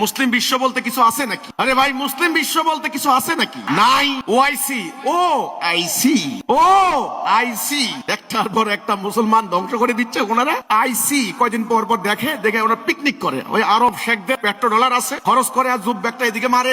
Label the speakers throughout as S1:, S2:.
S1: মুসলিম বিশ্ব বলতে কিছু আছে নাকি? আরে ভাই, মুসলিম বিশ্ব বলতে কিছু আছে নাকি? নাই। ওআইসি, ও আইসি, ও আইসি, একটার পর একটা মুসলমান ধ্বংস করে দিচ্ছে ওনারা। আইসি কয়দিন পর পর দেখে ওরা পিকনিক করে, ওই আরব শেখদের পেট্রো ডলার আছে, খরচ করে আর জুব ব্যাগটা এদিকে মারে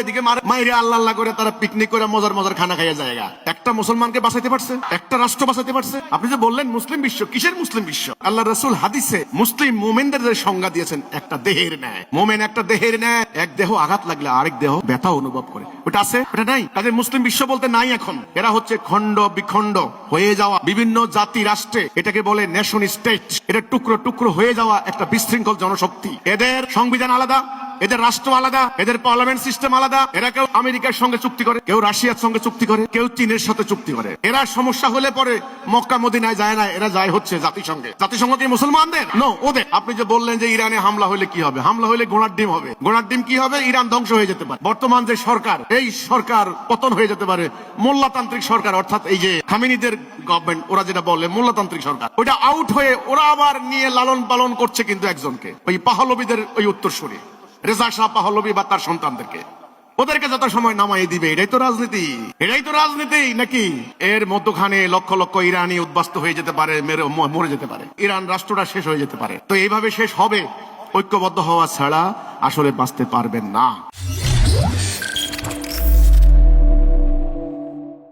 S1: মাইরে আল্লাহ আল্লাহ করে তারা পিকনিক করে মজার মজার খানা খাইয়া জায়গা। একটা মুসলমানকে বাঁচাইতে পারছে? একটা রাষ্ট্র বাঁচাইতে পারছে? আপনি যে বললেন মুসলিম বিশ্ব, কিসের মুসলিম বিশ্ব? আল্লাহ রাসূল হাদিসে মুসলিম মুমিনদের যে সংজ্ঞা দিয়েছেন, একটা দেহের ন্যায়। মুমিন একটা দেহের ন্যায়, এক দেহ আঘাত লাগলে আরেক দেহ ব্যথা অনুভব করে। ওটা আছে? ওটা নাই। তাদের মুসলিম বিশ্ব বলতে নাই এখন। এরা হচ্ছে খণ্ড বিখণ্ড হয়ে যাওয়া বিভিন্ন জাতি রাষ্ট্রে, এটাকে বলে নেশন স্টেট। এটা টুকরো টুকরো হয়ে যাওয়া একটা বিশৃঙ্খল জনশক্তি। এদের সংবিধান আলাদা, এদের রাষ্ট্র আলাদা, এদের পার্লামেন্ট সিস্টেম আলাদা। এরা কেউ আমেরিকার সঙ্গে চুক্তি করে, কেউ রাশিয়ার সঙ্গে চুক্তি করে, কেউ চীনের সাথে চুক্তি করে। এরা সমস্যা হলে পরে মক্কা মদিনায় যায় না, এরা যায় হচ্ছে জাতিসংঘে। জাতিসংঘ কি মুসলমানদের? নো, ওদের। আপনি যে বললেন যে ইরানে হামলা হলে কি হবে? হামলা হলে গোড়ার ডিম হবে। গোড়ার ডিম কি হবে? ইরান ধ্বংস হয়ে যেতে পারে। বর্তমান যে সরকার, এই সরকার পতন হয়ে যেতে পারে। মোল্লাতান্ত্রিক সরকার, অর্থাৎ এই যে খামেনিদের গভর্নমেন্ট, ওরা যেটা বলে মোল্লাতান্ত্রিক সরকার, ওইটা আউট হয়ে ওরা আবার নিয়ে লালন পালন করছে কিন্তু একজনকে, ওই পাহলবিদের ওই উত্তরসূরি রেজা শাহ পাহলবি বা তার সন্তানদেরকে। ওদেরকে যত সময় নামাই দিবে, এটাই তো রাজনীতি। এটাই তো রাজনীতি নাকি? এর মধ্যখানে লক্ষ লক্ষ ইরানি উদ্বাস্ত হয়ে যেতে পারে, মরে যেতে পারে, ইরান রাষ্ট্রটা শেষ হয়ে যেতে পারে। তো এইভাবে শেষ হবে, ঐক্যবদ্ধ হওয়া ছাড়া আসলে বাঁচতে পারবেন না।